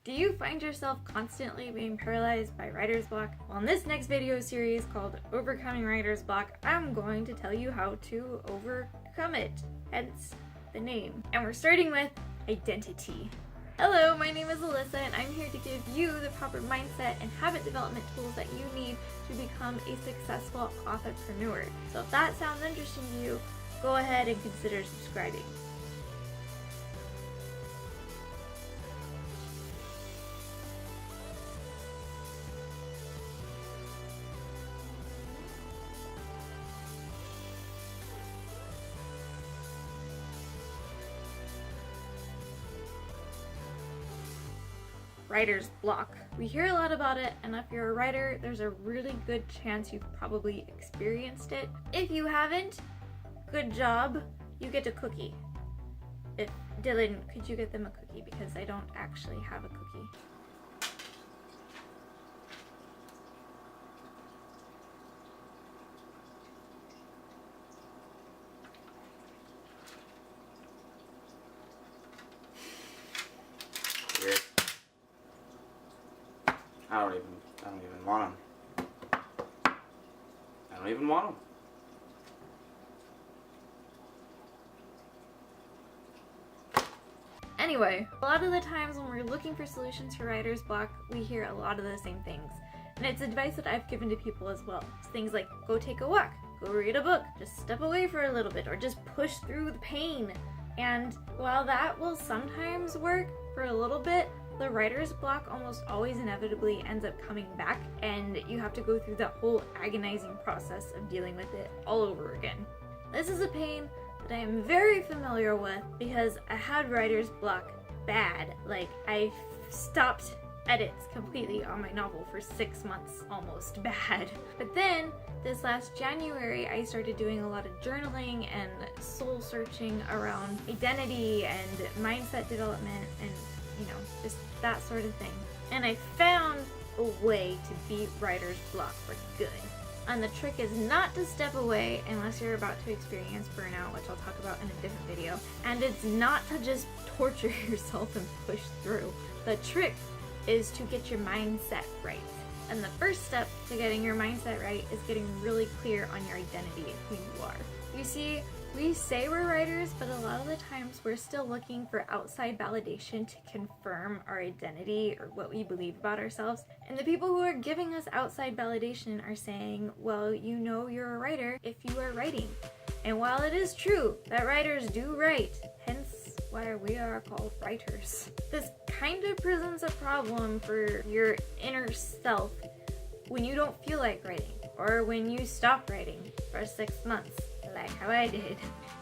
Do you find yourself constantly being paralyzed by writer's block? Well, in this next video series called Overcoming Writer's Block, I'm going to tell you how to overcome it, hence the name. And we're starting with identity. Hello, my name is Alyssa and I'm here to give you the proper mindset and habit development tools that you need to become a successful authorpreneur. So if that sounds interesting to you, go ahead and consider subscribing. Writer's block. We hear a lot about it, and if you're a writer, there's a really good chance you've probably experienced it. If you haven't, good job, you get a cookie. If Dylan, could you get them a cookie? Because I don't actually have a cookie. I don't even want them. I don't even want them. Anyway, a lot of the times when we're looking for solutions for writer's block, we hear a lot of the same things. And it's advice that I've given to people as well. It's things like, go take a walk, go read a book, just step away for a little bit, or just push through the pain. And while that will sometimes work for a little bit, the writer's block almost always inevitably ends up coming back, and you have to go through that whole agonizing process of dealing with it all over again. This is a pain that I am very familiar with because I had writer's block bad. Like, I stopped edits completely on my novel for 6 months, almost bad. But then this last January I started doing a lot of journaling and soul searching around identity and mindset development and just that sort of thing. And I found a way to beat writer's block for good. And the trick is not to step away unless you're about to experience burnout, which I'll talk about in a different video. And it's not to just torture yourself and push through. The trick is to get your mindset right. And the first step to getting your mindset right is getting really clear on your identity and who you are. You see, we say we're writers, but a lot of the times we're still looking for outside validation to confirm our identity or what we believe about ourselves. And the people who are giving us outside validation are saying, well, you know you're a writer if you are writing. And while it is true that writers do write, hence why we are called writers, this kind of presents a problem for your inner self when you don't feel like writing, or when you stop writing for 6 months. Like how I did.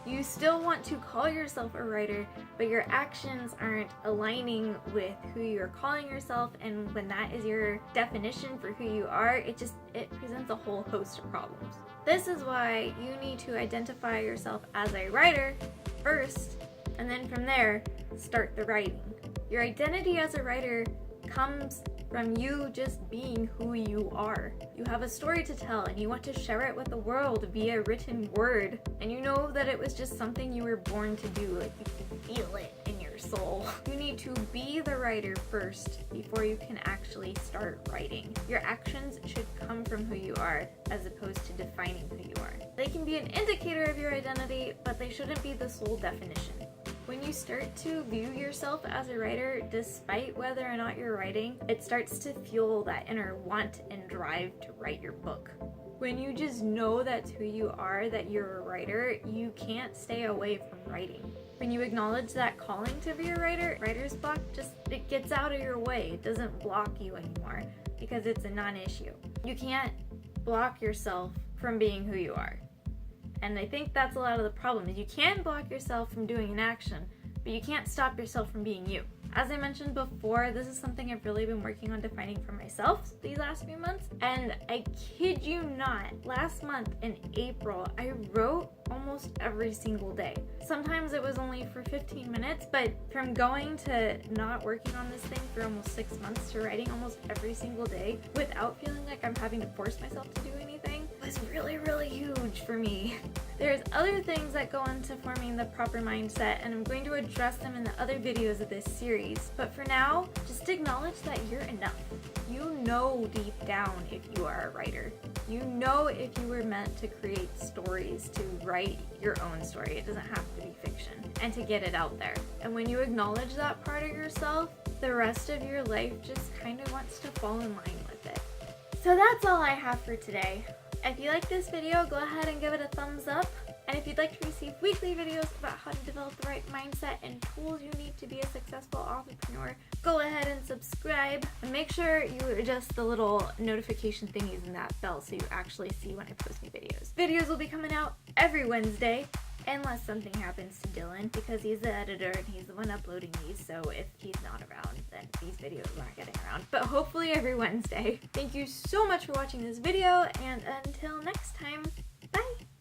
You still want to call yourself a writer, but your actions aren't aligning with who you're calling yourself, and when that is your definition for who you are, it presents a whole host of problems. This is why you need to identify yourself as a writer first, and then from there, start the writing. Your identity as a writer comes from you just being who you are. You have a story to tell and you want to share it with the world via written word. And you know that it was just something you were born to do, like you can feel it in your soul. You need to be the writer first before you can actually start writing. Your actions should come from who you are as opposed to defining who you are. They can be an indicator of your identity, but they shouldn't be the sole definition. When you start to view yourself as a writer, despite whether or not you're writing, it starts to fuel that inner want and drive to write your book. When you just know that's who you are, that you're a writer, you can't stay away from writing. When you acknowledge that calling to be a writer, writer's block it gets out of your way. It doesn't block you anymore because it's a non-issue. You can't block yourself from being who you are. And I think that's a lot of the problem, is you can block yourself from doing an action, but you can't stop yourself from being you. As I mentioned before, this is something I've really been working on defining for myself these last few months. And I kid you not, last month in April, I wrote almost every single day. Sometimes it was only for 15 minutes, but from going to not working on this thing for almost 6 months to writing almost every single day without feeling like I'm having to force myself to do anything, was really, really huge for me. There's other things that go into forming the proper mindset, and I'm going to address them in the other videos of this series. But for now, just acknowledge that you're enough. You know deep down if you are a writer. You know if you were meant to create stories, to write your own story. It doesn't have to be fiction. And to get it out there. And when you acknowledge that part of yourself, the rest of your life just kind of wants to fall in line with it. So that's all I have for today. If you like this video, go ahead and give it a thumbs up. And if you'd like to receive weekly videos about how to develop the right mindset and tools you need to be a successful entrepreneur, go ahead and subscribe. And make sure you adjust the little notification thingies in that bell so you actually see when I post new videos. Videos will be coming out every Wednesday, unless something happens to Dylan, because he's the editor and he's the one uploading these, so if he's not around, then these videos aren't getting around. But hopefully every Wednesday. Thank you so much for watching this video, and until next time, bye!